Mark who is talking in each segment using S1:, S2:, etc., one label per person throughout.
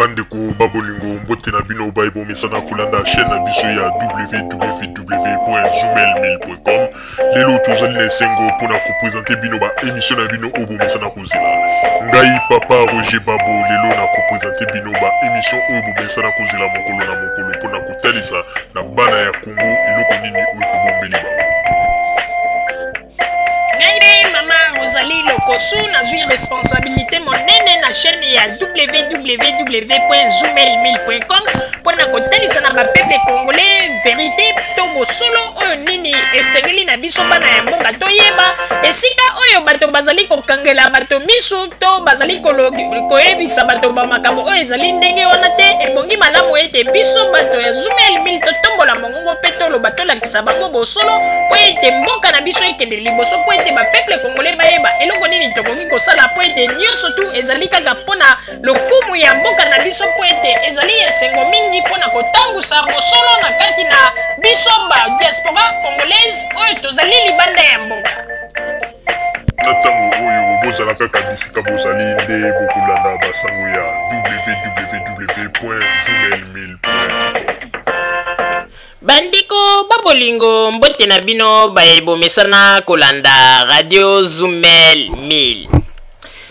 S1: Bandeko babolingo mbote na bino baibo mesana kulanda chaîne na biso ya www.zoomel1000.com. Lelo tozali na sengo pona ko présenter bino ba émission na bino obo mesana kozela. Ngai papa Roger Babo lelo na ko présenter bino ba émission obo mesana kozela mokolo na mokolo pona ko talisa na bana ya Congo eloko nini oyo tobombeli ba.
S2: Rosalie Lokosu na zui responsabilité monene na chaîne ya www.zoomel1000.com pour na kotalisa na peuple congolais vérité to bosolo oyo nini esengeli na biso bana ya mboka toyeba esika oyo bato bazali kokangela bato misu to bazali koyebisa bato ba makambo oyo ezali ndenge wana te ebongi malamu ete biso bato ya Zoomel 1000 totombola mongongo pe toloba tolakisa bango bosolo po ete mboka na biso ekende liboso po ete ba peuple congolais bayeba eloko nini tokoki kosala po ete nyonso tu ezali kaka mpona lokumu ya mboka na biso po ete ezali esengo mingi mpona kotangusa bosolo na kati na biso ba diaspora congolaise oyo tozali libanda ya mboka.
S1: Na ntango oyo bozalaka kabisika bozali nde bokolanda basango ya www.zoomel1000.com.
S2: Bandiko babolingo mbote na bino bayebo mesana kolanda radio Zoomel 1000.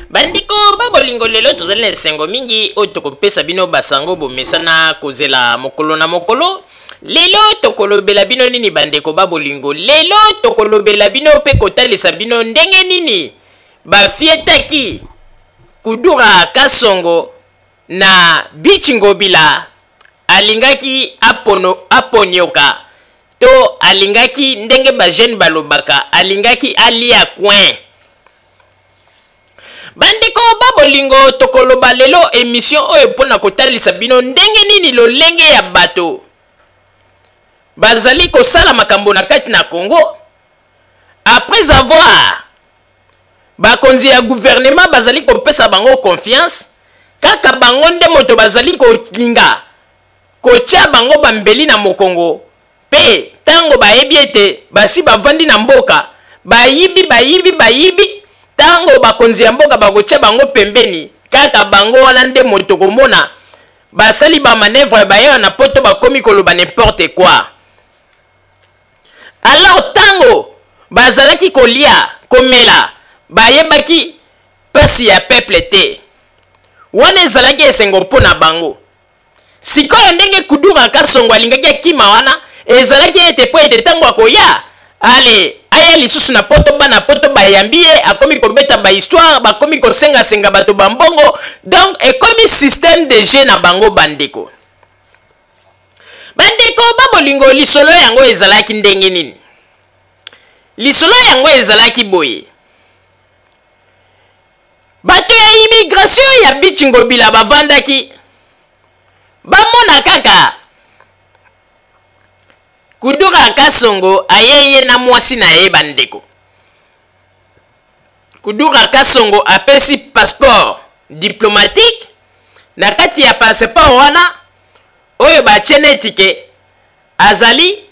S2: Bandiko babolingo lelo tozali na sengo mingi oyo tokopesa bino basango bomesana kozela mokolo na mokolo. Lelo tokolobela bino nini bandeko babolingo? Lelo tokolobela bino pe kotalisa bino ndenge nini bafietaki Kudura Kasongo na Bichingobila alingaki aponyoka to alingaki ndenge ba jeune balobaka alingaki alia coin. Bandiko babolingo tokoloba lelo émission oyo pona kotalisa bino ndenge nini lolenge ya bato bazali kosala makambo na kati na Congo après avoir bakonzi ya gouvernement bazali kopesa bango confiance kaka bango nde moto bazali kolinga kotia bango bambeli na mokongo pe tango bayebi ete basi bavandi na mboka bayibi tango bakonzi ya mboka bakotia bango pembeni kaka bango wana nde moto komona basali ba manœuvre bayewa na poto bakomi koloba n'importe quoi. Alors tango bazalaki kolia komela bayebaki pasi ya peuple te wana ezalaki esengo mpona bango. Sikoyo ndenge Kudura Kasongo alingaki akima wana ezalaki ete po ete tango akoya ale aya lisusu na poto bayambi ye akomi kobeta ba histoire bakomi kosenga bato bambongo donc ekomi système de jeu na bango bandeko. Bandeko babolingo lisolo yango ezalaki ndenge nini? Lisolo yango ezalaki boye. Bato ya immigration ya Bichingobila bavandaki bamona kaka Kudura Kasongo ayeye na mwasi na ye bandeko. Kudura Kasongo apesi passeport diplomatique na kati ya passeport wana oyo batiene tike azali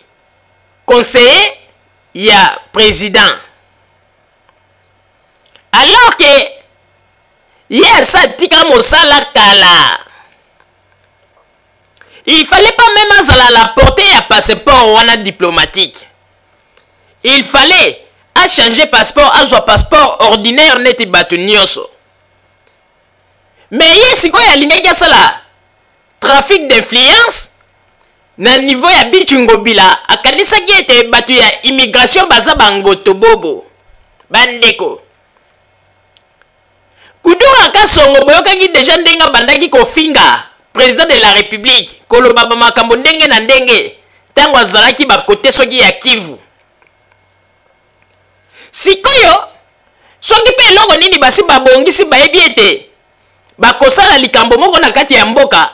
S2: conseiller ya président. Alors que yes tika mosala kala il fallait pas même à la portée à passeport wana diplomatique. Il fallait à changer passeport à soit passeport ordinaire net batu nyonso. Mais yesi ko ya lingaki sala trafic d'influence na niveau ya Bichingobila akanisa ki ete batu ya immigration baza bangoto bobo bandeko. Kudura Kasongo boyokaki deja ndenga bandaki kofinga président de la République koloba ba makambo ndenge na ndenge tango azalaki bakote soki ya Kivu. Sikoyo soki pe eloko nini basi babongisi bayebi ete bakosala likambo moko na kati ya mboka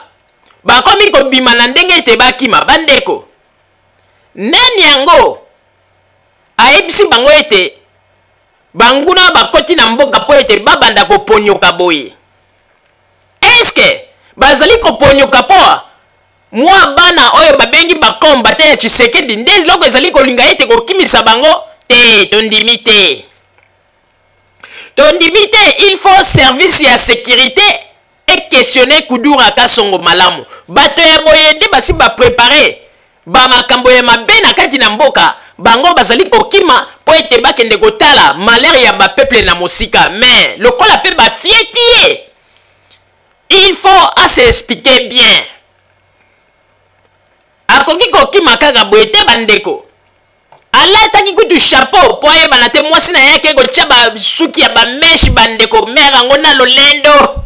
S2: bakomi kobima na ndenge ete bakima bandeko. Nani yango ayebisi bango ete banguna bakoti na mboka po ete babanda koponyoka boye? Est-ce que bazali koponyoka po mwa bana oyo babengi bakomba te ya Tshisekedi nde loko ezali kolinga ete kokimisa bango te? Tondimi te, il faut service ya sécurité questionner Kudura Kasongo malamu. Bato ya boyende basi ba préparer ba makambo ya mabe na kati na mboka bango bazali kokima po ete bakende kotala malheur ya ba peuple na mosika. Mais lokola pe ba fieti il faut à s'expliquer bien. Akoki kokima kaka boyete bandeko. Alataki kutu chapeau po ye banate mwasi na yake kotia ba suki ya ba meshi bandeko. Mère ngo na lolendo.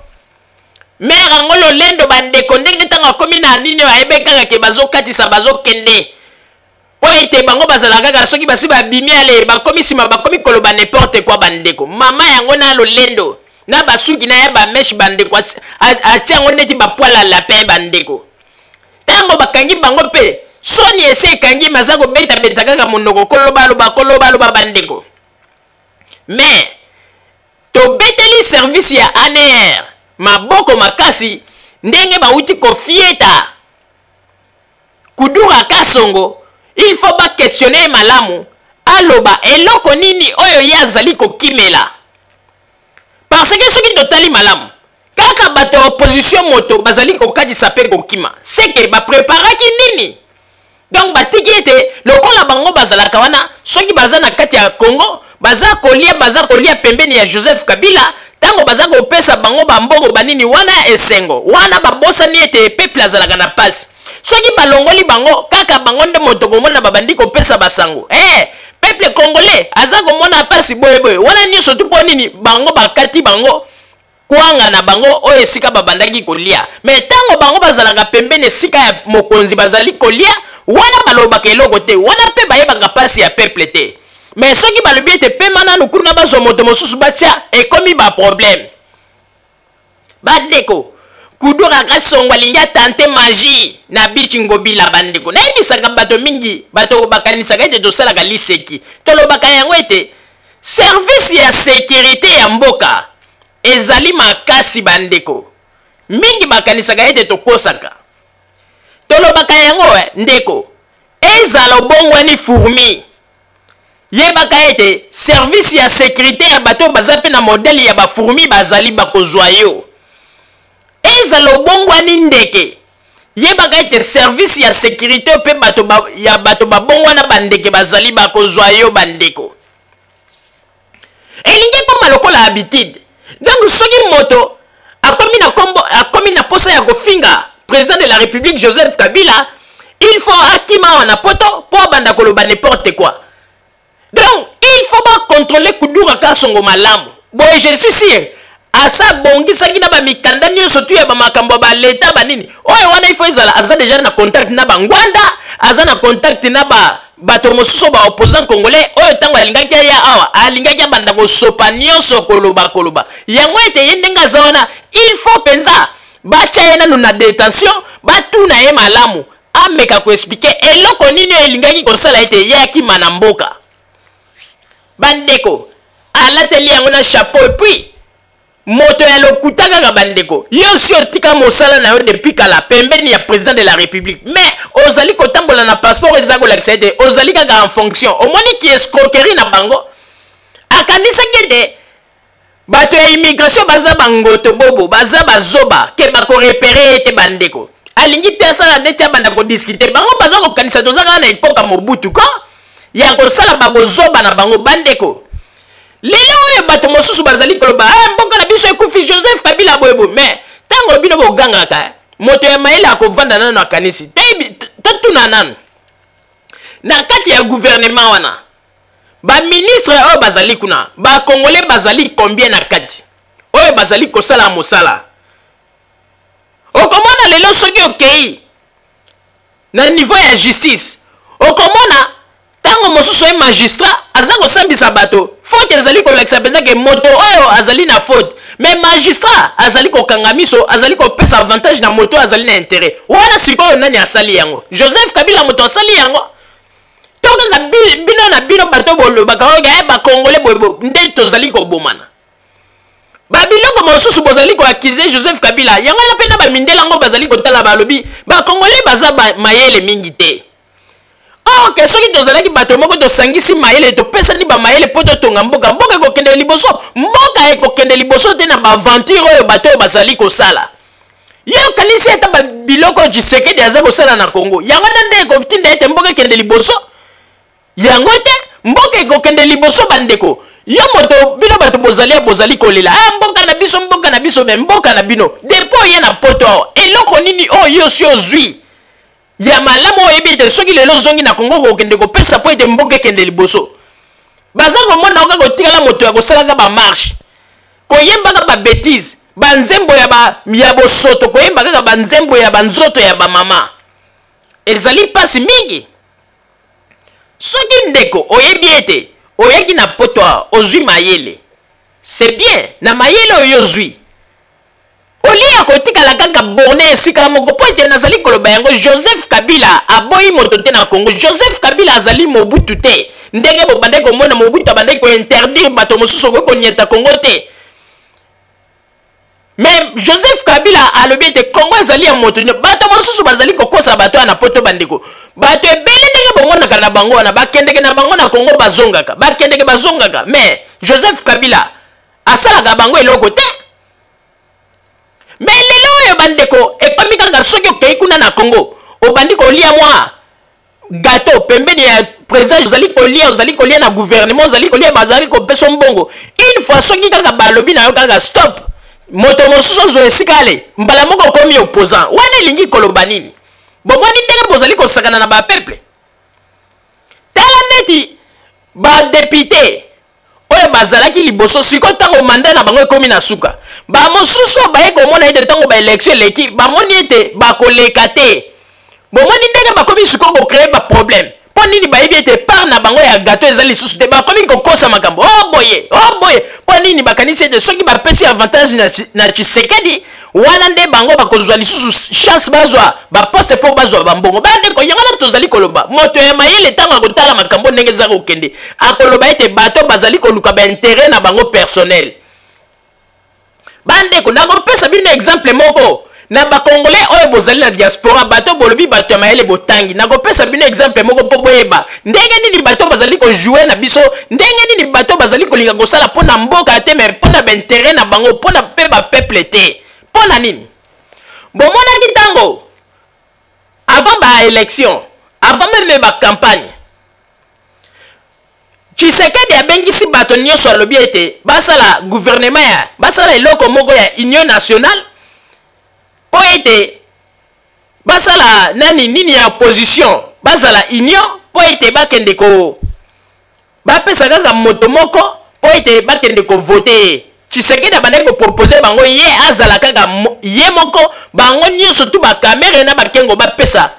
S2: Mère ngo lolendo bandeko ndenge tanga komi na nini ayebe kaka ke bazokatisa bazokende. Po ete bango bazala kaka soki basi babimi ale bakomi sima bakomi koloba n'importe quoi bandeko. Mama yango na lolendo na basuki na ya ba meshi bandeko atia ngo neti ba poala lapin bandeko. Tango bakangi bango pe soni ese kangi mazako beta beta kaka monoko koloba bandeko. Mais to beteli service ya ANR maboko makasi ndenge bauti kofieta Kudura Kasongo. Il faut pas questionner malamu aloba eloko nini oyo yazali kokimela. Parce que soki totali malamu kaka bato opposition moto bazali kokadisa pe kokima c'est que ba préparaki nini. Donc batiki ete lokola bango bazalaka wana soki baza na kati ya Congo baza kolia pembeni ya Joseph Kabila tango baza kopesa bango bambongo banini wana esengo wana babosani ete peuple azalaka na pasi. Soki balongoli bango kaka bango nde moto komona babandi kopesa basango peuple congolais aza komona pasi boyeboye wana nyonso tu po nini bango bakati bango kwanga na bango oyo esika babandaki kolia. Mais tango bango bazalaka pembeni esika ya mokonzi bazali kolia wana balobaka eloko te wana pe bayebaka pasi ya peuple te. Mais soki balobi ete pe mana nukuna bazwa moto mosusu batia ekomi ba problème bandeko. Kudura Kasongo alingi tante magie na bichi ngobila bandeko. Na ebisaka bato mingi bato bakanisaka ete tosalaka liseki tolobaka yango ete service ya sécurité ya mboka ezali makasi bandeko. Mingi bakanisaka ete tokosaka tolobaka yango ndeko ezala bongwani fourmi yebaka ete service ya sécurité ya bato baza pe na modèle ya ba fourmi bazali bakozwa yo. Ezala bongwani ndeke yebaka ete service ya sécurité pe bato babongwana bandeke bazali bakozwa yo bandeko. Elingi koma lokola habitude. Donc soki moto akomi na posa ya kofinga président de la République Joseph Kabila, il faut akima wana poto po banda koloba n'importe quoi. Donc il faut pas contrôler Kudura Kasongo malamu. Bon, je suis sûr asa bongi saki na ba mikanda nyonso tu ya ba makambo ba leta ba nini oyo wana ifo ezala aza déjà na contact na bangwanda aza na contact na bato mosusu ba opposant congolais oyo tango alingaki ya awa alingaki banda ko sopa nyonso koloba yango ete yendenga zona il faut penza bacha yena na détention batuna ye malamu ameka ko expliquer eloko nini elingaki kosala ete yaki manamboka bandeko alateli yango na chapeau et puis moto ya lokuta kaka bandeko yo si otika mosala na yo depuis kala pembeni ya président de la République mais ozali kotambola na passeport ezako lakisa ete ozali kaka en fonction omoni ki escroquerie na bango akandisa kede bato ya immigration baza bangoto bobo baza bazoba ke bako repérer ete bandeko alingi te asala neti ya banda kodiscuter bango baza kokanisa tozaka na epoka Mobutu ko ya kosala bakozoba na bango bandeko. Lelo oyo bato mosusu bazali koloba mboka na biso ekufi Joseph Kabila boyebo mais tango bino bogangaka moto ya maele akovanda nano akanisi totuna nano na kati ya gouvernement wana ba ministre oyo bazali kuna ba congolais bazali combien na kati oyo bazali kosala mosala okomona lelo soki okei na niveau ya justice okomona tango mosusu e magistrat aza kosambisa bato faute ezali kolakisa penza ke moto oyo azali na faute mais magistrat azali kokanga miso azali kopesa avantage na moto azali na intérêt wana sikoyo nani asali yango Joseph Kabila moto asali yango tokanga bino na bino bato bolobaka oyo bakongole boyebo nde tozali kobomana babiloko mosusu bozali koakize Joseph Kabila yango na pena bamindela yango bazali kotala balobi bakongole baza mayele mingi te. Oh, que soki tozalaki bato moko tosangisi mayele topesani ba mayele po totonga mboka ekokende liboso mboka ekokende liboso te na ba aventure oyo bato bazali kosala
S3: bakanisi ata biloko Tshisekedi aza kosala na Congo yango nde kotinda ete mboka kende liboso yango te mboka ekokende liboso bandeko yo moto bino bato bozali kolela mboka na biso me mboka na bino depo ye na poto eloko nini yo si ozwi ya malamu oyebi ete soki lelo zongi na Congo kokende kopesa po ete mboka ekende liboso baza komona oka kotikala moto ya kosalaka bamarshe koyembaka babétise banzembo ya bosoto koyemba kaka banzembo ya banzoto ya bamama ezali pasi mingi soki ndeko oyebi ete oyaki na poto ozwi mayele c'est bien na mayele oyo ozwi olia kotikala kaka borne esika moko po ete nazali koloba yango Joseph Kabila aboyi moto te na Congo. Joseph Kabila azali Mobutu te ndenge bobandaki komona Mobutu abandaki kointerdire bato mosusu konyeta Congo te. Mais Joseph Kabila alobi ete Congo ezali ya moto bato mosusu bazali kokosa bato na poto bandeko bato ebele ndenge bomonaka na bango wana bakendeke na bango na Congo bazongaka bakendeke bazongaka mais Joseph Kabila asalaka bango eloko te. Mais lelo oyo bandeko ekomi kaka soki okei kuna na Congo obandi kolia mwa gato pembeni ya président ozali kolia na gouvernement ozali kolia bazali kopesa mbongo une fois soki kaka balobi na yo kaka stop moto mosusu ozo esikale mbala moko okomi opposant wana elingi koloba nini bomoni ndenge bozali kosakana na bapeuple tala neti badepute oyo bazalaki liboso siko ntango manda na bango ekomi na suka bamosusu baye komona ete ntango baelektio eleki bamoni ete bakoleka te bomoni ndenge bakomi siko kokreye baproblème mpo nini bayebi ete part na bango ya gato eza lisusu te bakomi kokosa makambo boye mpo nini bakanisi ete soki bapesi avantage na Tshisekedi wana nde bango bakozwa lisusu chance bazwa baposte mpo bazwa bambongo bandeko yango na tozali koloba moto ya mayele ntango akotala makambo ndenge eza kokende akoloba ete bato bazali koluka baintere na bango personnel bandeko nakopesa bino exemple moko na bakongolais oyo bozali na diaspora bato bolobi bato ya mayele botangi nakopesa bino exemple moko mpo boyeba ndenge nini bato bazali kojoue na biso ndenge nini bato bazali kolinga kosala mpo na mboka te me mpo na baintere na bango mpo na mpe bapeuple te mpo na nini bomonaki ntango avant baélection avant meme bacampagne Tshisekedi abengisi bato nyonso alobi ete basala gouvernement basala eloko moko ya union nationale po ete basala nini ya opposition basala union po ete bakende ko bapesa kaka moto moko po ete bakende ko voter Tshisekedi abandaki kopropose bango ye azala kaka ye moko bango nyonso tu bakamere na bakengo bapesa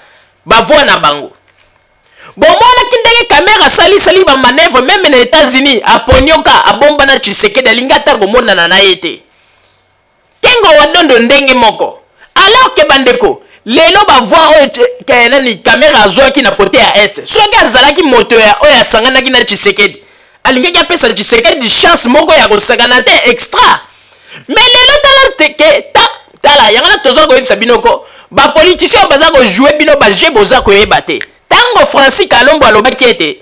S3: bavoix na bango bomonaki ndenge kamera asalisali bamanevre meme na États-Unis aponyoka abomba na Tshisekedi alingi ata komonana na ye te kengo wadondo ndenge moko alors ke bandeko lelo bavoix oyo nani kamera azwaki na kote ya este soki azalaki moto oyo asanganaki na Tshisekedi alingaki apesa Tshisekedi chance moko ya kosakana te extra mais lelo tala yango na toza koyebisa binoko bapoliticien baza kojoue bino baje boza koyeba te tango Francis Kalombo alobaki ete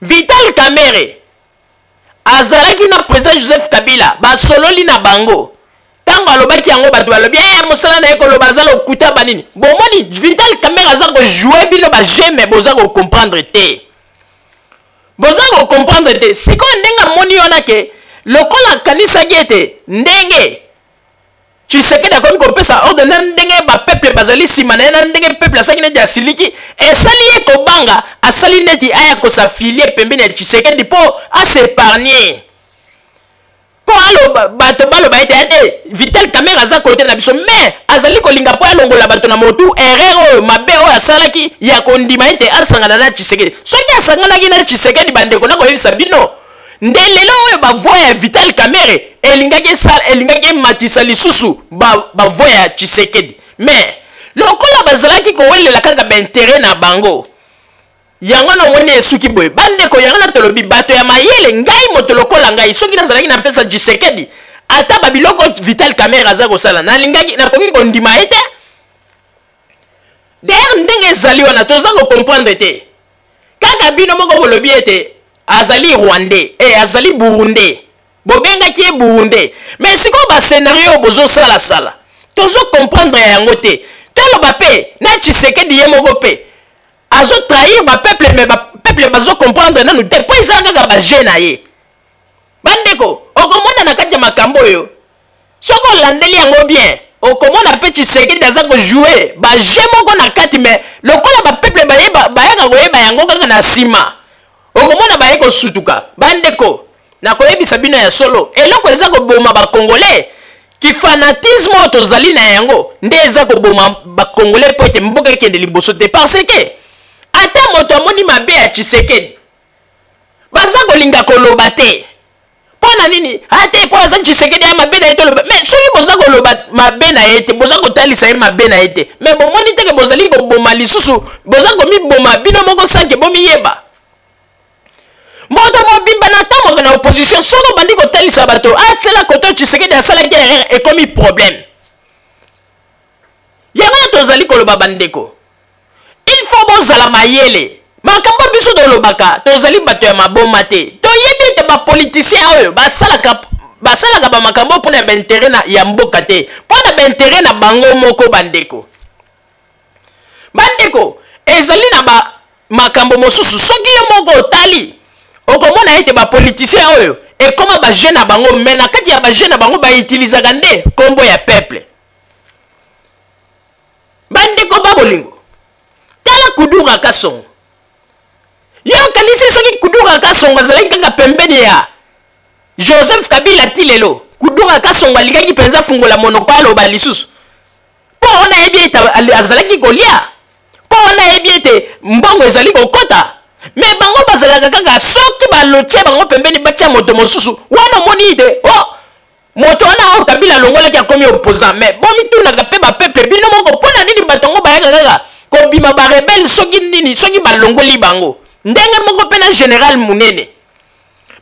S3: Vital Kamerhe azalaki na président Joseph Kabila basololi na bango tango alobaki yango bato balobi mosala na ye koloba aza lokuta banini bomoni Vital Kamerhe aza kojoue bino bajeme boza kocomprendre te boza kocomprendre te sikoyo ndenge amoni wana ke lokola akanisaki ete ndenge Tshisekedi akomi kopesa ordre na ndenge bapeuple bazali nsima na ye na ndenge peuple asali neti asiliki esali ye kobanga asali neti aya kosafilie pembeni ya Tshisekedi mpo asepargne mpo bato baloba ete ate Vital Kamerhe aza kote na biso mais azali kolinga mpo alongola bato na motu erreur oyo mabe oyo asalaki ya kondima ete asangana na Tshisekedi soki asanganaki na Tshisekedi bandeko nakoyebisa bino nde lelo oyo bavoix ya Vital Kamerhe elingaki matisa lisusu bavoix ya Tshisekedi mais lokola bazalaki kowelela kaka baintere na bango yango na moni esuki boye bandeko yango na tolobi bato ya mayele ngai moto lokola ngai soki nazalaki na pesa Tshisekedi ata babiloko Vital Kamerhe aza kosala nalingaki nakoki kondima ete d'ailleurs ndenge ezali wana toza kocomprendre te kaka bino moko bolobi ete azali Rwandais azali Burundais bobengaki ye Burundais mais sikoyo bascenario bozosala tozo comprendre yango te toloba pe na Tshisekedi ye moko pe azo trahir ba peuple mais ba peuple bazo comprendre nanu te po ezanga ka ba jeune na ye bandeko okomona na kati ya makambo yo soko landeli yango bien okomona pe Tshisekedi aza ko jouer ba jeune moko na kati mais lokola ba peuple bayaka koyeba yango kaka na sima okomona baye ko sutuka bandeko na koyebisa bino ya solo eloko eza ko boma ba congolais ki fanatisme tozali na yango nde eza ko boma ba congolais po ete mboka ekende liboso te parce que ata moto amoni mabe ya Tshisekedi baza kolinga koloba te pona nini ate po aza Tshisekedi ya mabe na ete loba mais soki boza koloba mabe na ete boza kotalisa ye mabe na ete mais bomoni teke bozali koboma lisusu boza komiboma bino moko sanke bomiyeba moto mobimba na ntango na opposition soko bandi kotalisa bato atela koto Tshisekedi asalaki erreur ekomi problème yango tozali koloba bandeko il faut bozala mayele makambo biso tolobaka tozali bato ya maboma te toyebi ete bapoliticien oyo basalaka bamakambo mpona baintere ya mboka te mpona baintere na bango moko bandeko ezali na makambo mosusu soki yo moko otali okomona ete bapoliticien oyo ekoma bajeune na bango me na kati ya bajeune na bango baitilizaka nde kombo ya peuple bandeko babolingo tala Kudura Kasongo yo kanisi soki Kudura Kasongo azalaki kaka pembeni ya Joseph Kabila tilelo Kudura Kasongo alikaki penza fungola monoko aloba lisusu po ona yebi ete azalaki kolia po ona yebi ete mbongo ezali kokota me bango bazalaka kaka soki balotie bango pembeni batia moto mosusu wana omoni ite moto wana oyo Kabila alongolaki akomi opposant me bomitunaka mpe bapeuple bino moko mpona nini bato yango bayaka kaka kobima barebele soki nini soki balongoli bango ndenge moko mpe na général munene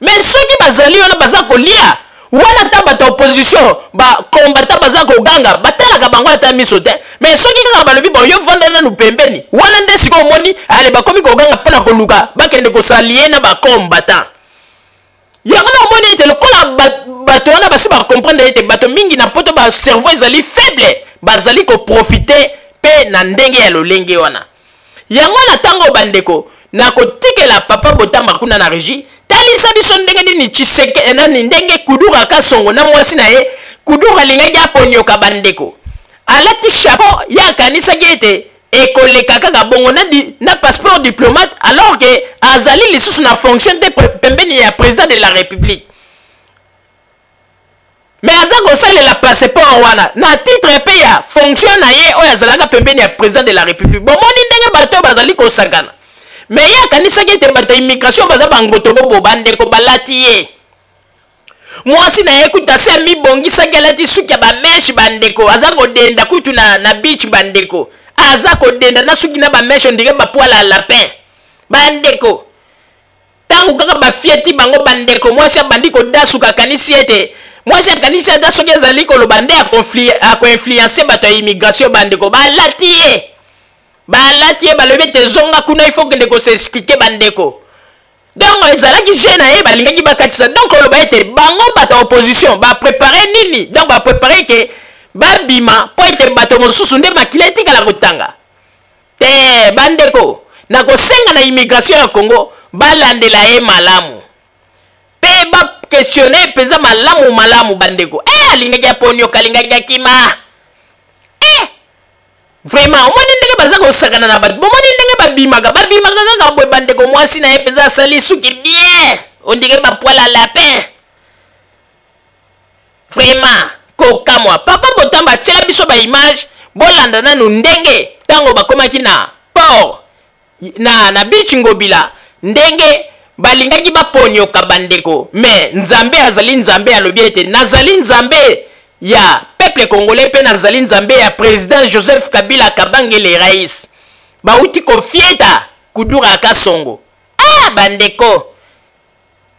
S3: mais soki bazali wana baza kolia wana ta bato opposition bakombata baza koganga batalaka bango ata miso te mais soki kaka balobi bon yo vanda nanu pembeni wana nde siko omoni ale bakomi koganga mpona koluka bakende kosalie na bakombata yango na omoni ete lokola bato wana basi bakomprendre ete bato mingi na poto bacerveau ezali faible bazali koprofite mpe na ndenge ya lolenge wana yango na ntango bandeko na kotikela papa Botamba kuna na régie talisa biso ndenge nini Tshisekedi nani ndenge Kudura Kasongo na mwasi na ye Kudura alingaki aponyoka bandeko alati chapeau ya kanisaki ete ekoleka kaka bongo na passeport diplomate alors que azali lisusu na fonction te pembeni ya président de la république mais aza kosalela passeport wana na titre pe ya fonction na ye oyo azalaka pembeni ya président de la république bomoni ndenge bato bazali kosakana mais ye akanisaki ete bato immigration baza bangoto bobo bandeko balati ye mwasi na ye kuta se amibongisaki alati suki ya bameshe bandeko aza kodenda kutu na beach bandeko aza kodenda na suki na bameshe ondenge bapoala ya lapin bandeko ntango kaka bafieti bango bandeko mwasi abandi kodasuka akanisi ete mwasi akanisi ata soki ezali koloba nde akoinfluence bato ya immigration bandeko balati ye balobi ete zonga kuna ifo kende koseexplike bandeko donc ezalaki je na ye balingaki bakatisa donc oloba ete bango bato opposition baprepare nini donc baprepare ke babima po ete bato mosusu nde makila etikala kotanga te bandeko na kosenga na immigration ya Congo balandela ye malamu mpe bakestionne mpenza malamu bandeko alingaki aponyoka alingaki akima vraiment omoni ndenge baza kosakana na bato bomoni ndenge babimaka kaka boye bandeko mwasi na ye mpenza asali suki bien ondenge bapoala lapin vraiment kokamwa papa Botamba atiela biso baimage bolanda nanu ndenge ntango bakomaki na port na beach Ngobila ndenge balingaki baponyoka bandeko mais nzambe azali nzambe alobi ete nazali nzambe ya peuple congolais pe nazali nzambe ya président Joseph Kabila Kabangele rais bauti kofieta Kudura Kasongo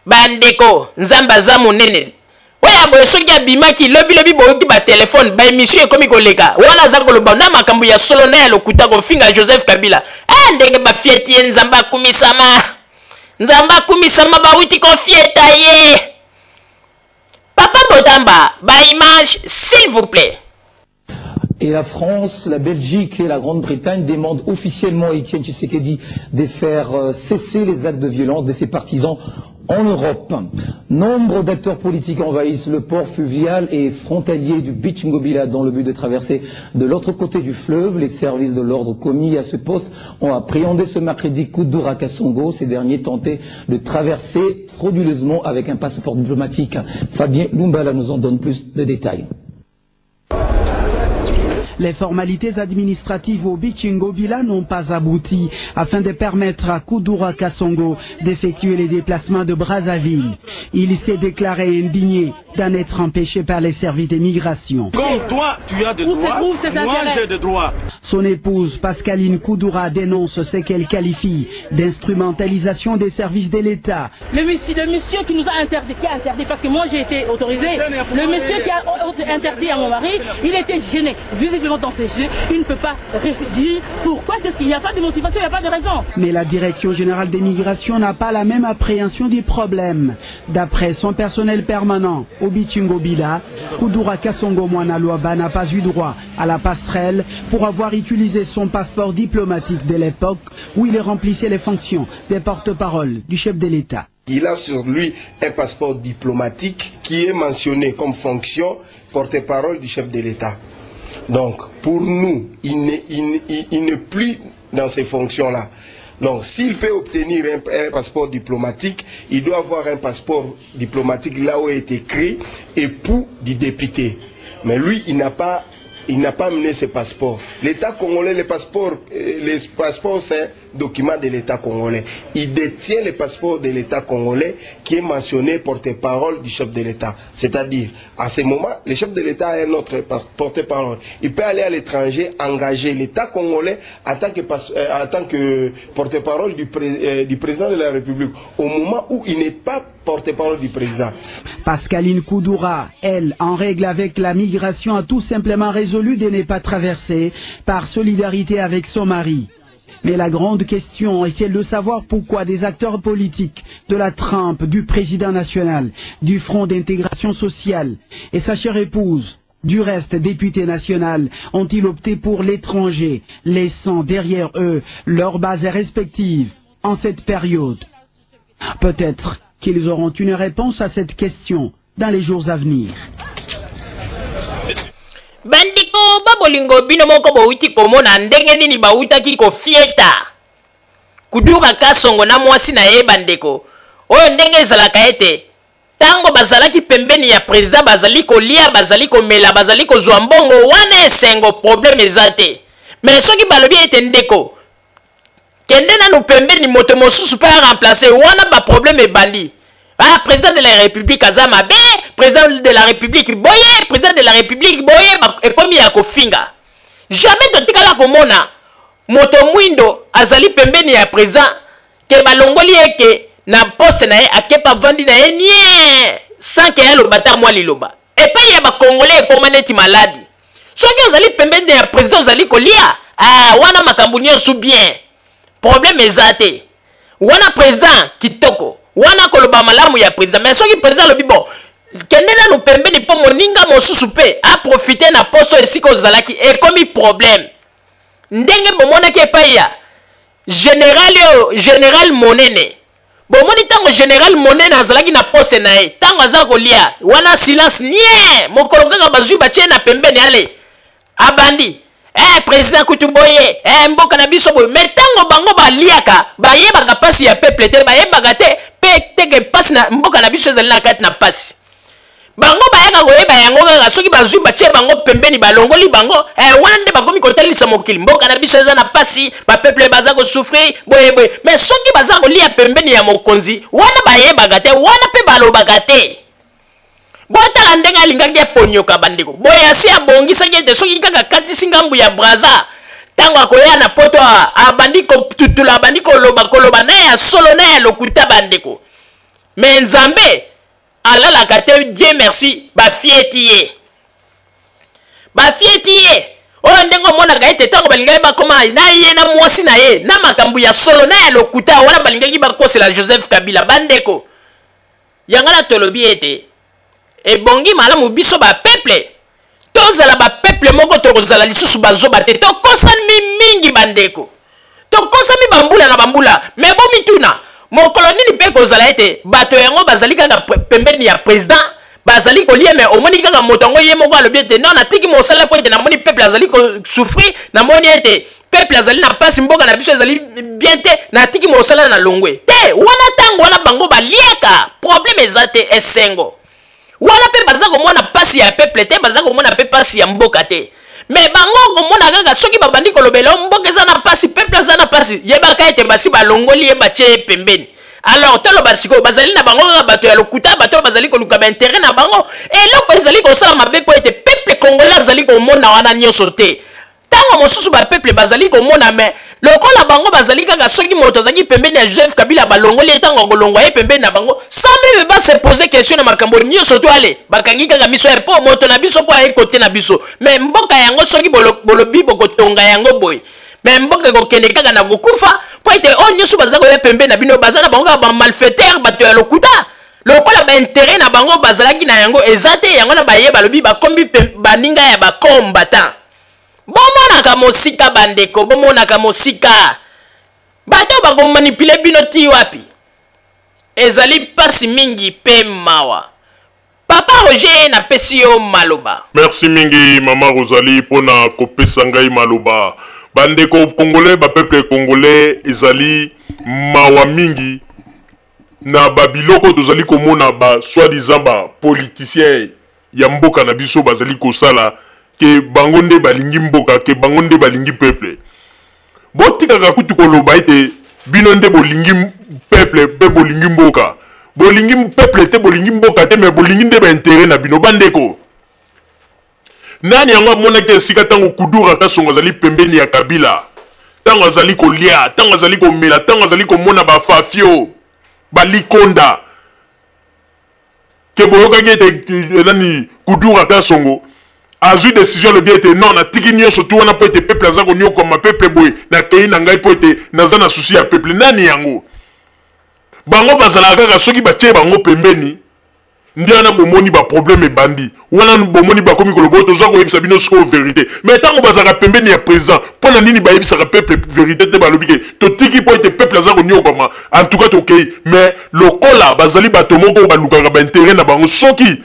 S3: bandeko nzambe aza monene oya boye soki abimaki lobi bouti batelefone baémission ekomi koleka wana aza koloba na makambo ya solo na ya lokuta kofinga Joseph Kabila ndenge bafieti ye nzambe akumisama bauti kofieta ye papa Botamba, ba image s'il vous plaît.
S4: Et la France, la Belgique et la Grande-Bretagne demandent officiellement à Étienne Tshisekedi de faire cesser les actes de violence de ses partisans en Europe. Nombre d'acteurs politiques envahissent le port fluvial et frontalier du Beach Ngobila dans le but de traverser de l'autre côté du fleuve. Les services de l'ordre commis à ce poste ont appréhendé ce mercredi Kudura Kasongo. Ces derniers tentaient de traverser frauduleusement avec un passeport diplomatique. Fabien Lumbala nous en donne plus de détails.
S5: Les formalités administratives au Beach Ngobila n'ont pas abouti afin de permettre à Kudura Kasongo d'effectuer les déplacements de Brazzaville. Il s'est déclaré indigné d'en être empêché par les services d'immigration.
S6: Comme toi, tu as des droits, moi j'ai des droits.
S5: Son épouse, Pascaline Kudura, dénonce ce qu'elle qualifie d'instrumentalisation des services de l'État.
S7: Le monsieur qui nous a interdit, parce que moi j'ai été autorisé, le monsieur qui a interdit à mon mari, il était gêné. Visiblement dans ses jeux, il ne peut pas dire pourquoi, est-ce qu'il n'y a pas de motivation, il n'y a pas de raison.
S5: Mais la Direction générale des migrations n'a pas la même appréhension du problème. D'après son personnel permanent, au Beach Ngobila, Kudura Kasongo Mwana Luaba n'a pas eu droit à la passerelle pour avoir utilisé son passeport diplomatique de l'époque où il remplissait les fonctions des porte-parole du chef de l'État.
S8: Il a sur lui un passeport diplomatique qui est mentionné comme fonction porte-parole du chef de l'État. Donc, pour nous, il n'est plus dans ces fonctions-là. Donc, s'il peut obtenir un passeport diplomatique, il doit avoir un passeport diplomatique là où il est écrit époux du député. Mais lui, il n'a pas mené ce passeport. L'État congolais, les passeports, c'est un document de l'État congolais. Il détient le passeport de l'État congolais qui est mentionné porte-parole du chef de l'État. C'est-à-dire, à ce moment, le chef de l'État a un autre porte-parole. Il peut aller à l'étranger, engager l'État congolais en tant que porte-parole du président de la République, au moment où il n'est pas porte-parole du président.
S5: Pascaline Kudura, elle, en règle avec la migration, a tout simplement résolu de ne pas traverser par solidarité avec son mari. Mais la grande question est celle de savoir pourquoi des acteurs politiques de la trempe du président national, du Front d'intégration sociale et sa chère épouse, du reste député national, ont-ils opté pour l'étranger, laissant derrière eux leurs bases respectives en cette période. Peut-être qu'ils auront une réponse à cette question dans les jours à venir.
S3: Bandiko babolingo bino moko bauti komona ndenge nini bautaki kofieta Kudura Kasongo na mwasi na ye bandeko oyo ndenge ezalaka ete tango bazalaki pembeni ya president bazali kolia bazali komela bazali kozwa mbongo wana esengo problème eza te mais soki balobi ete ndeko kende nanu pembeni moto mosusu mpe remplacer wana ba problème ebandi. Ah, président de la République Azama B, président de la République Boye, président de la République Boye, et comme il y a Kofinga. Jamais de tikala komona, moto mwindo, azali pembeni ya président, ke balongoli eke, na poste na ye, akepa vandi na ye, nye, sans ke ya lobata mwa liloba. Et pas ya ba Congolais komaneti maladi. Soki azali pembeni ya président azali kolia, ah, wana makambunyo sou bien. Problème ezate. Wana président kitoko. Wana koloba malamu ya président mais soki président lobi bon kende na no pembeni po moninga mosusu pe a profiter na poso esiko zalaki e komi problème ndenge bomonaki epai ya général Monene bomoni tango général Monene azalaki na poste na ye tango aza kolia wana silence nie mokolo kanga bazwi batie na pembeni ale abandi président Kutuboye mboka na biso boye mais tango bango baliaka bayebaka pasi ya peuple te bayebaka te teke pasi na mboka na biso ezali na kati na pasi bango bayaka koyeba yango kaka soki bazwi batie bango pembeni balongoli bango wana nde bakomi kotalisa mokili mboka na biso eza na pasi bapeuple baza kosouffrir boyeboye mais soki baza kolia pembeni ya mokonzi wana bayebaka te wana mpe balobaka te botala ndenge alingaki eponyoka bandeko boye asi abongisaki ete soki kaka katisi ngambu ya braza tango akoya na poto abandi kotutula abandi koloba na ya solo na ya lokuta bandeko mais nzambe alalaka te Dieu merci bafieti ye oyo ndenge omonaka ete tango balingaki bakoma na ye na mwasi na ye na makambo ya solo na ya lokuta wana balingaki bakosela Joseph Kabila bandeko yangana tolobi ete ebongi malamu biso ba peuple tozala ba peuple moko tokozala lisusu bazoba te tokosami mingi bandeko tokosami bambula na bambula mais bomituna mokolo nini mpe kozala ete bato yango bazali kaka pembeni ya président bazali kolia mais omoni kaka moto yango ye moko alobi ete non natiki mosala po ete namoni peuple azali kosouffrir namoni ete peuple azali na pasi mboka na biso ezali bien te natiki mosala na longwe te wana ntango wana bango baliaka problème eza te esengo wana mpe baza komona pasi ya peuple te baza komona mpe pasi ya mboka te mais bango komona kaka soki babandi kolobela mboka eza na pasi peuple aza na pasi yebaka ete basi balongoli ye batie pembeni alors toloba sikoyo bazali na bango kaka bato ya lokuta bato bazali koluka baintere na bango eloko ezali kosala mabe po ete peuple congolais azali komona wana nyonso te ntango mosusu bapeuple bazali komona me lokola bango bazali kaka soki moto azalaki pembeni ya Joseph Kabila balongoli ntango kolongwa ye pembeni na bango sans même pas se poser question na makambo nyonso to ale bakangi kaka miso ya po moto na biso po aye kote na biso mais mboka yango soki bolobi bokotonga yango boye mais mboka kokende kaka na kokufa po ete oyo nyonso baza koya pembeni na bino baza na bango kaka bamalfaiteur bato ya lokuta lokola baintere na bango bazalaki na yango eza te yango na baye balobi bakombi baninga ya bakombatan bomonaka mosika bandeko bomonaka mosika bato bakomanipule bino ti wapi ezali pasi mingi pe mawa papa Roger napesi yo maloba
S1: merci mingi mama Rosalie pona kopesa ngai maloba bandeko congolais ba peuple congolais ezali mawa mingi na babiloko tozali komona ba soi-disant ba politicien ya mboka na biso bazali kosala ke bango nde balingi mboka ke bango nde balingi peuple botikaka kutu koloba ete bino nde bolingi peuple pe bolingi mboka bolingi peuple te bolingi mboka te mais bolingi nde baintere na bino bandeko nani yango amonaki esika ntango Kudura Kasongo azali pembeni ya Kabila ntango azali kolia ntango azali komela ntango azali komona bafafio balikonda ke boyokaki ete nani Kudura Kasongo azui décision le bien était non na tiki nyonso tu wana po ete peuple aza konyokoma peuple boye na kei na ngai po ete naza na susi ya peuple nani yango bango bazalaka kaka soki batie bango pembeni ndi wana bomoni ba problème ebandi wana bomoni bakomi kolobo toza koyebisa bino siko vérité mais ntango bazalaka pembeni ya président mpona nini bayebisaka peuple vérité te balobi ke totiki po ete peuple aza konyokoma en tout cas tokei mais lokola bazali bato moko balukaka baintere na bango soki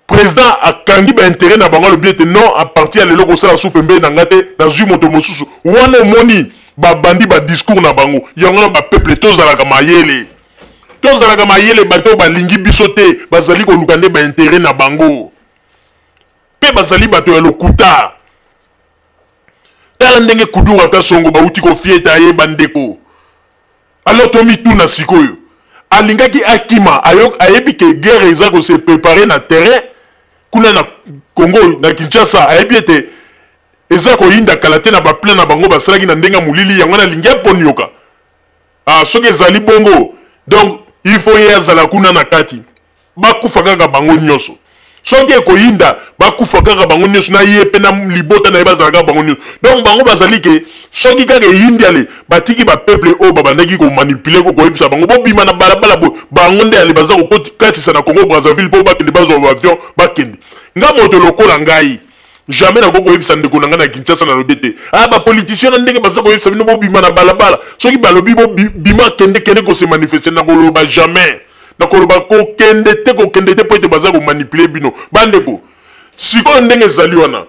S1: président akangi baintere na bango alobi ete non à partir ya lelo kosala su pembeni na nga te nazwi moto mosusu wana omoni babandi badiscours na bango yango na bapeuple tozalaka mayele bato balingi biso te bazali koluka nde baintere na bango mpe bazali bato ya lokuta tala ndenge Kudura Kasongo bauti kofieta ye bandeko alors tomituna sikoyo alingaki akima ayebi ke guerre eza kose prépare na terrain kuna na Congo na Kinshasa ayebi ete eza koyinda kala te na baplan na bango basalaki na ndenge molili yango na lingi aponioka soki ezali bongo donc il faut ye azala kuna na kati bakufa kaka bango nyonso soki ekoyinda bakufa kaka bango nyonso na ye mpe na libota na ye bazala kaka bango nyonso donc bango bazali ke soki kaka eyindi ale batiki bapeuple oyo babandaki komanipule koyebisa bango bobima na balabala boye bango nde ale baza kokatisa na Congo Brazzaville mpo bakende bazwa baavion bakende nga moto lokola ngai jamais na koyebisa ndeko na ngai na Kinshasa na lobi te bapoliticien na ndenge baza koyebisa bino bobima na balabala soki balobi bobima kende kose manifeste na koloba jamais na koloba kokende te po ete baza komanipule bino bandeko sikoyo ndenge ezali wana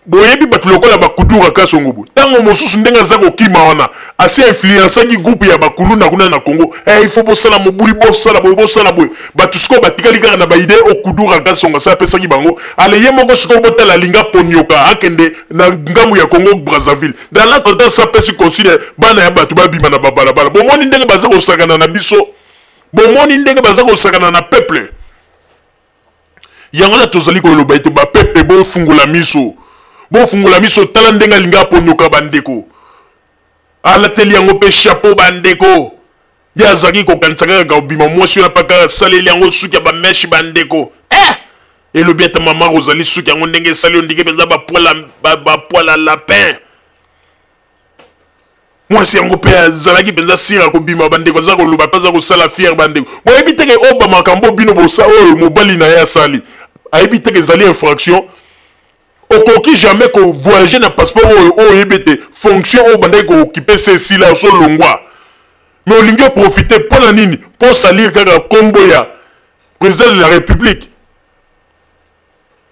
S1: boyebi bato lokola bakudura kasongo bo ntango mosusu ndenge aza kokima wana asi influensaki groupe ya bakulu na kuna na Congo il faut bosala mobuli bosala boye bato sikoyo batikali kaka na baide okudura kasongo asa apesaki bango ale ye moko sikoyo botala linga ponyoka akende na ngambu ya Congo Brazzaville dans la contexte sa pesi consider bana ya bato babima na babalabala bomoni ndenge baza kosakana na biso bomoni ndenge baza kosakana na peuple yango na tozali koloba ete bapeuple bofungula miso tala ndenge alinga aponyoka bandeko alateli yango mpe chapeau bandeko ye azalaki kokanisa kaka obima mwasi oyo napaka asaleli yango suki ya bameshi bandeko elobi ata mama Rosalie suki yango ndenge esali yo ndike mpenza bapwala lapin mwasi yango mpe azalaki mpenza sira kobima bandeko aza koloba mpe aza kosala fiere bandeko boyebi teke oyo bamakambo bino bosa oyo mobali na ye asali ayebi te ezali infraction okoki jamais ko voyager na passeport o yebete fonction o bandai ko occuper ceci là so longwa mais olingi profiter pona nini pour salir kaka kombo ya président de la république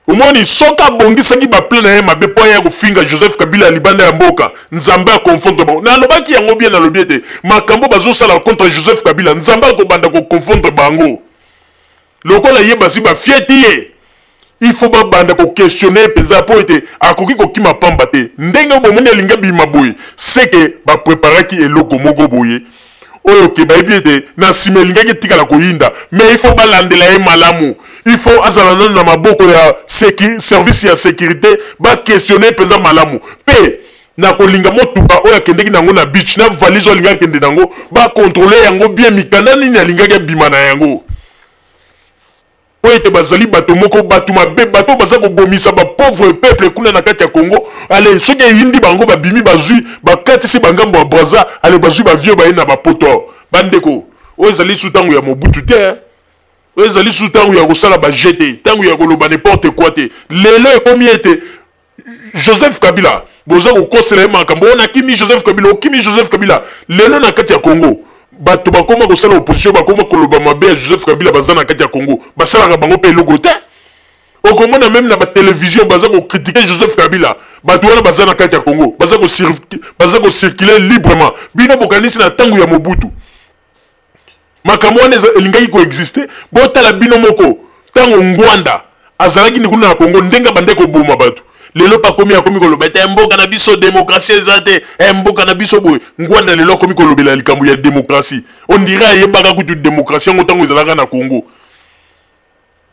S1: omoni soka bongisaki ba plein na ye mabe po ya ko finga Joseph Kabila libanda ya mboka nzamba ya confondre bango na lobaki yango bien na lobiete makambo bazo sala contre Joseph Kabila nzamba ko banda ko confondre bango lokola yeba si ba fieti ye il faut pas banda ko questionner peza po ete akoki ko kima pamba te ndenge bo moni linga bi maboy c'est que ba préparer ki eloko moko boye oyo ke ba ete na simelinga ke tikala ko yinda mais il faut balandela e malamu il faut azala na maboko ya service ya sécurité ba questionner peza malamu pe na kolinga motuba oyo akendeki nango na beach na valise olinga kende nango ba contrôler yango bien mikanda nini alinga ke bima na yango oyo bazali bato moko bato mabe bato baza ko bomisa ba pauvre peuple kuna na kati ya Congo ale soki yindi bango ba bimi bazui ba katisi bangambo ya Braza ale bazui ba vieux ba ina ba poto bandeko oyo zali sutangu ya Mobutu te oyo zali sutangu ya kosala ba jeté tangu ya koloba n'importe quoi te lelo ekomi ete Joseph Kabila boza ko kosela makambo na kimi Joseph Kabila lelo na kati ya Congo bato bakoma kosala opposition bakoma koloba mabe ya Joseph Kabila baza na kati ya Congo basalaka bango pe logo te okomona même na ba télévision baza ko critiquer Joseph Kabila bato wana baza na kati ya Congo baza ko circuler librement bino bokanisi na tangu ya Mobutu makambo wana elingaki ko exister botala bino moko tango Ngwanda azalaki ni kuna na Congo ndenga bande ko boma bato lelo pa komi akomi koloba te mboka na biso démocratie ezate mboka na biso boy Ngwanda lelo komi kolobela likambo ya démocratie on dirait yebaka kutu démocratie ngotango ezalaka na Congo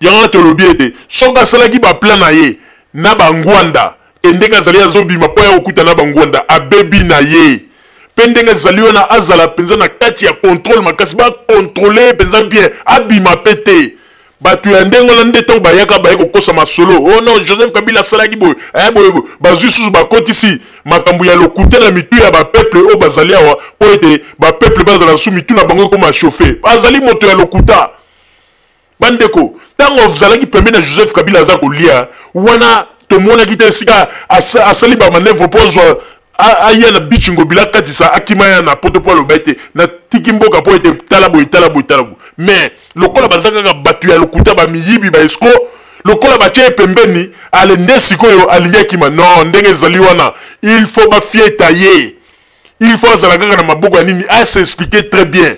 S1: yanga tolobi ete soka salaki ba plan na ye na ba Ngwanda ndenga zali azobima po ya okuta na ba Ngwanda abebi na ye pendenga zali wana azala penza na kati ya contrôle makasi ba contrôler penza bien abima pete batu ya ndengo la ndeto bayaka bayeko kosa masolo oh non Joseph Kabila salaki boy boy bazui susu bakotisi makambo ya lokuta na mitu ya ba peuple o bazali awa po ete ba peuple bazala su mitu na bango ko ma chauffer bazali moto ya lokuta bandeko tango zalaki pembe na Joseph Kabila za kolia wana tomona kita sika asali ba manœuvre pour aya na bichingo bila katisa akimaya na poto po lobete na tikimboka po ete talabo mais lokola bazaka ka batu ya lokuta ba miyibi ba esko lokola batie pembeni ale ndesikoyo alinyaki ma non ndenge zali wana il faut ba fieta ye il faut zalaka na maboko ya nini a s'expliquer très bien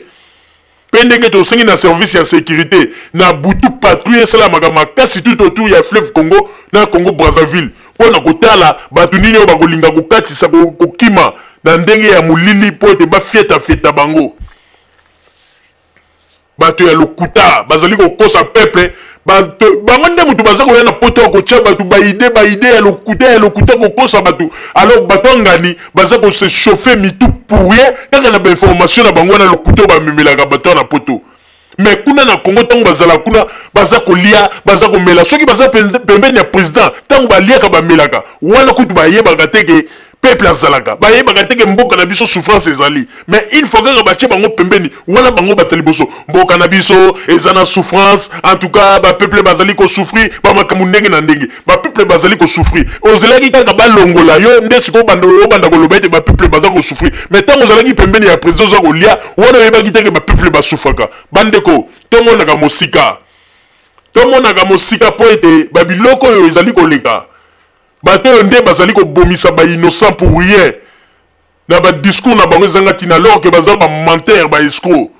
S1: pendenge to sengi na service ya sécurité na butu patrouille sala makasi tout autour ya fleuve Congo na Congo Brazzaville pona kotala batu nini o bakolinga kokatisa kokima na ndenge ya mulili po ete ba fieta bango bato ya lokuta bazali kokosa peuple bato bango nde mutu baza koya na poto ko tia bato ba idée ya lokuta kokosa bato alors bato ngani baza ko se chauffer mitu pour rien kaka na ba information na bango na lokuta ba memelaka bato na poto mais kuna na Congo tango bazala kuna baza kolia baza komela soki baza pembeni ya président tango baliaka bamelaka wana kutu bayebaka teke peuple azalaka bayebaka teke mboka na biso souffrance ezali mais il faut que batie bango pembeni wana bango batali boso mboka na biso ezana souffrance en tout cas ba peuple bazali ko souffrir ba makambo ndenge na ndenge ba peuple bazali ko souffrir ozelaki kaka balongola yo ndesiko banda koloba ete ba peuple bazali ko souffrir mais tango ozalaki pembeni ya président za kolia wana yebaki teke ba peuple basufaka bandeko tomonaka mosika po ete babiloko oyo ezali koleka bato nde bazali ko bomisa ba innocent pour rien na ba discours na bango zanga tina alors que bazali ba menteur ba escroc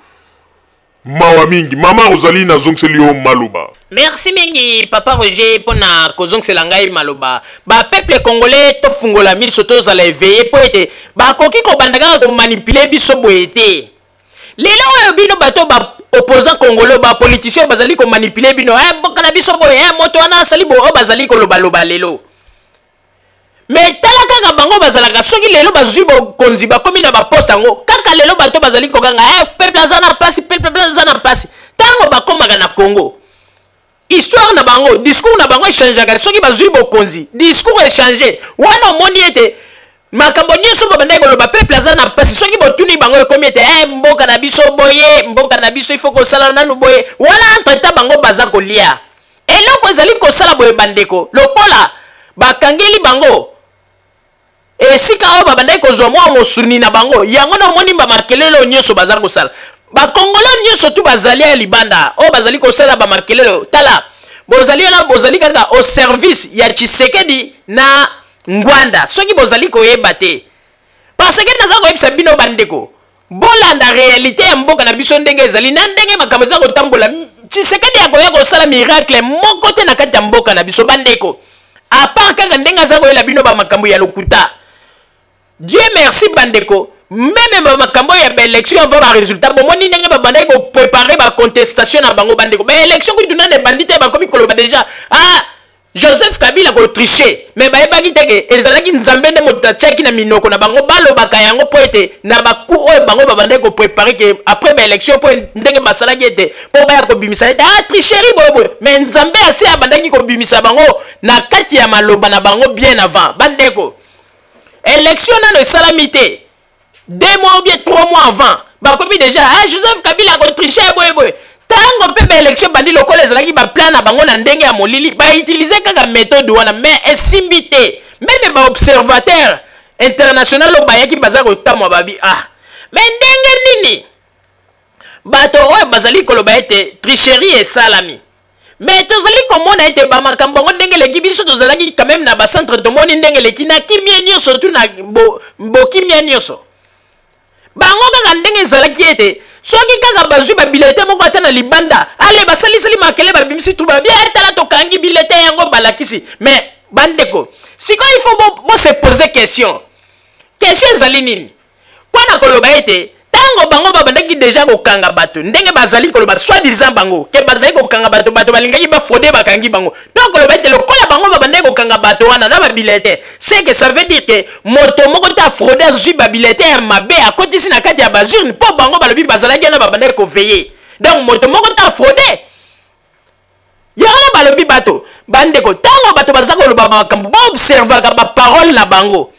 S1: mawa mingi mama ozali na zongseli yo maloba.
S3: Merci mingi papa Roger pona kozongsela ngai maloba ba peuple congolais to fungola miso to za la éveiller po ete ba koki ko bandaka ko manipuler biso boete lelo oyo bino bato ba opposant congolais ba politicien bazali ko manipuler bino boka na biso boye moto wana sali bo bazali ko loba lelo mais tala kaka bango bazalaka soki lelo bazui bokonzi bakomi na baposte yango kaka lelo bato bazali kokanga peuple aza na place tango bakomaka na Congo histoire na bango discours na bango echangeaka soki bazui bokonzi discours échanger wana omoni ete makambo nyonso babandaki koloba peuple aza na place soki botuni bango ekomi ete mboka na biso boye mboka na biso il faut kosala nanu boye wana entre temps bango baza kolia eloko ezali kosala boye bandeko lokola bakangeli bango esika oyo babandaki kozwa mwa mosuni na bango yango na omoni bamakelelo nyonso bazali kosala bakongolo nyonso tu bazali ya libanda oyo bazali kosala bamakelelo tala bozali wana bozali kaka au service ya Tshisekedi na Ngwanda soki bozali koyeba te parce que naza koyebisa bino bandeko bolanda réalité ya mboka na biso ndenge ezali na ndenge makambo eza kotambola Tshisekedi akoya kosala miracle moko te na kati ya mboka na biso bandeko à part kaka ndenge aza koyela bino bamakambo ya lokuta Dieu merci bandeko même bamakambo ya baélection avant ba résultat bomoni ndenge babandaki kopréparer bacontestation na bango bandeko baélection kutuna ne bandite bakomi koloba déjà Joseph Kabila ko tricher mais bayebaki teke ezalaki nzambe nde moto atiaki na minoko na bango balobaka yango po ete na baku oyo bango babandaki kopréparer ke après baélection po ndenge basalaki ete po baya kobimisa ete tricherie boyeboye mais nzambe asi abandaki kobimisa bango na kati ya maloba na bango bien avant bandeko élection nano esalami te 2 mois ou bien 3 mois avant bakomi déjà Joseph Kabila ko tricher boyeboye tango pe élection bandi lokola ezalaki ba plan na bango na ndenge ya molili ba utiliser kaka méthode wana mais esimbi te même ba observateur international lo bayaki baza ko tamwa babi mais ndenge nini bato oyo bazali koloba ete tricherie esalami mais tozali komona ete ba makambo ngo ndenge leki biso tozalaki quand même na ba centre tomoni ndenge leki na kimia nyonso tu na kimia nyonso bango kaka ndenge ezalaki ete soki kaka bazwi babilete moko ata na libanda ale basalisali makele babimisi tu babia atala tokangi bilete yango balakisi mais bandeko sikoyo il faut se poser question ezali nini mpona koloba ete tango bango babandaki déjà kokanga bato ndenge bazali koloba soi-disant bango ke bazali kokanga bato balingaki bafraude bakangi bango donc koloba ete lokola bango babandaki kokanga bato wana na babilete c'est que ça veut dire que moto moko ta fraude azwi babilete ya mabe akotisi na kati ya bazurne mpo bango balobi bazalaki wana babandaki koveye donc moto moko ta fraude yango na balobi bato bandeko tango bato baza koloba makambo baobservaka baparole na bango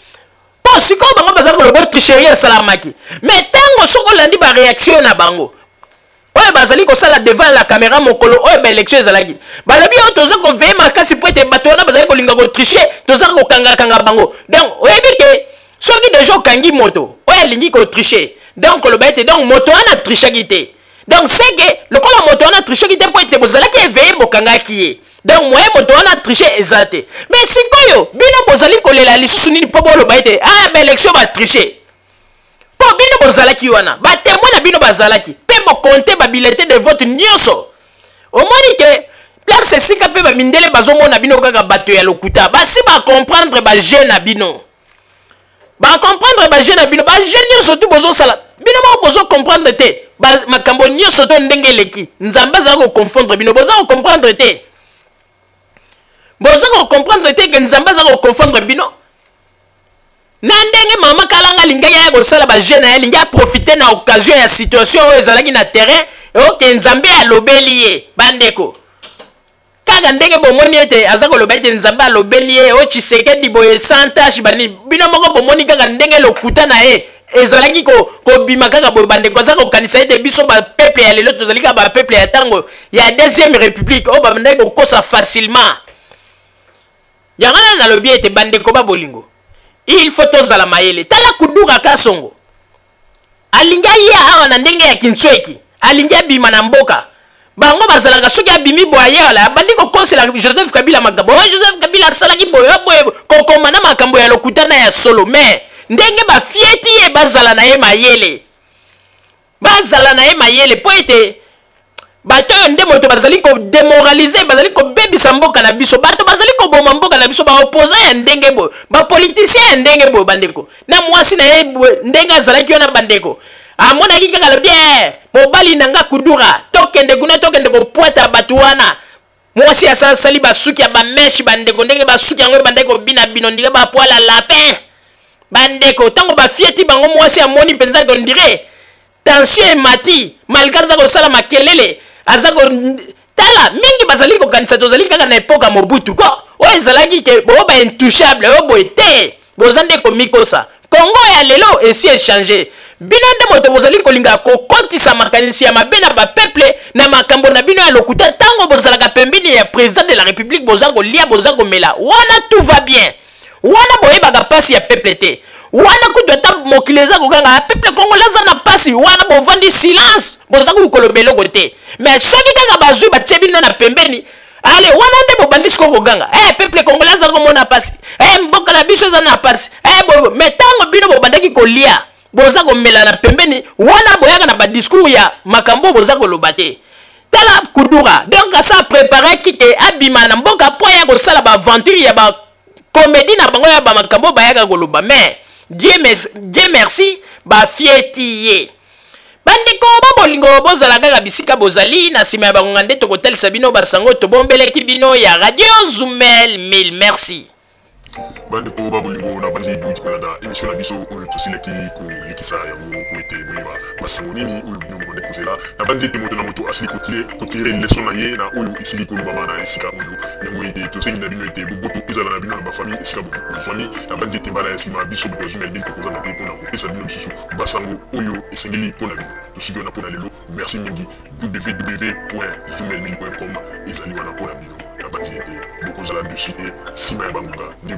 S3: po sikoyo bango baza koloba tricherie esalamaki mais tango soko olandi baréaction na bango oyo bazali kosala devant la caméra mokolo oyo baélection ezalaki balobi oyo toza koveye makasi po ete bato wana bazali kolinga kotriche toza kokangakanga bango donc oyebi ke soki deja okangi moto oyo alingi kotriche donc koloba ete donc moto wana trichaki te donc c'est que lokola moto wana trichaki te po ete bozalaki eveye bokangaki ye donc moyen moto wana triche eza te mais sikoyo bino bozali kolela lisusu nini mpo boloba ete baélection batriche po bino bozalaki wana batémoin na bino bazalaki mpe bokonte babilete de vote nyonso omoni ke place esika mpe bamindele bazomona bino kaka bato ya lokuta basi bacomprendre baje na bino bacomprendre baje na bino baje nyonso tu bozosala bino moko bozocomprendre te makambo nyonso to ndenge eleki nzambe azala koconfondre bino boza kocomprendre te boza kocomprendre te ke nzambe aza koconfondre bino na ndenge mama kalanga alingaki aya kosala bajeune na ye alingi aprofite na occasion ya situation oyo ezalaki na terrain oke nzambe alobeli ye bandeko kaka ndenge bomoni ete aza koloba ete nzambe alobeli ye o Tshisekedi boye sans tâche bani bino moko bomoni kaka ndenge lokuta na ye ezalaki kobima kaka boye bandeko aza kokanisa ete biso bapeuple ya lelo tozali kaka bapeuple ya ntango ya deuxième république oyo babandaki kokosa facilement yango na nalobi ete bandeko babolingo il faut tozala mayele tala Kudura Kasongo alinga ye awa na ndenge ya Kinsweki alingi abima na mboka bango bazalaka soki abimi boye wala bandi kokonsela Joseph Kabila makambo Joseph Kabila asalaki boye kokoma na makambo ya lokuta na ya solo mais ndenge bafieti ye bazala na ye mayele po ete bato oyo nde moto bazali kodemoralize bazali kobebisa mboka na biso bato bazali koboma mboka na biso baopposa ya ndenge boye bapolitisien ya ndenge boye bandeko na mwasi na ye ndenge azalaki wana bandeko amonaki kaka lobi mobali nanga Kudura tokende kuna tokende kopwata bato wana mwasi asali basuki ya bameshi bandeko ndenge basuki yango bandeko bina bino ndenge bapoala lapin bandeko tango bafieti bango mwasi amoni mpenza kondire tension emati malgré aza kosala makelele aza tala mingi bazali kokanisa tozali kaka na epoka Mobutu ko oyo ezalaki ke bo baintouchable oyo boye te boza nde komikosa Congo ya lelo esi échangé bino nde moto bozali kolinga kokotisa makanisi ya mabe na bapeuple na makambo na bino ya lokuta ntango bozalaka pembeni ya président de la république boza kolia boza komela wana tout va bien wana boyebaka pasi ya peuple te wana kutu ata mokili eza kokanga ya peuple congolais aza na pasi wana bovandi silence boza kokoloba eloko te mais soki kaka bazwi batie bino na pembeni ale wana nde bobandi siko koganga peuple congolais aza komona pasi mboka na biso eza na pasi mais ntango bino bobandaki kolia boza komela na pembeni wana boyaka na badiscours ya makambo boza koloba te tala kudura donc asa préparé kike abima na mboka po ya kosala baaventure ya bacomédie na bango ya bamakambo bayaka koloba mais Dieu merci bafieti ye bandiko babolingo bozala kaka bisika bozali na nsima ya bangonga nde tokotalisa bino basango tobombeleki bino ya radio Zoumel 1000 merci
S1: bandeko babolingo na bandi duti kolanda émission na biso oyo tosileki kolikisa yango po ete boyeba basango nini oyo bino bobande kozela na bandi ete moto na moto asili kotire leson na ye na oyo esili kolobama na esika oyo yango ete tosengi na bino ete boboto ezala na bino na bafamille esika bozwani na bandi ete mbala ya nsima biso boto Zoumel 1000 tokozanga te mpona kopesa bino lisusu basango oyo esengeli mpona bino tosiki wana mpona lelo merci mingi www.zoumel1000.com ezali wana mpona bino na bandi ete bokozala dessus te nsima ya bangonga nde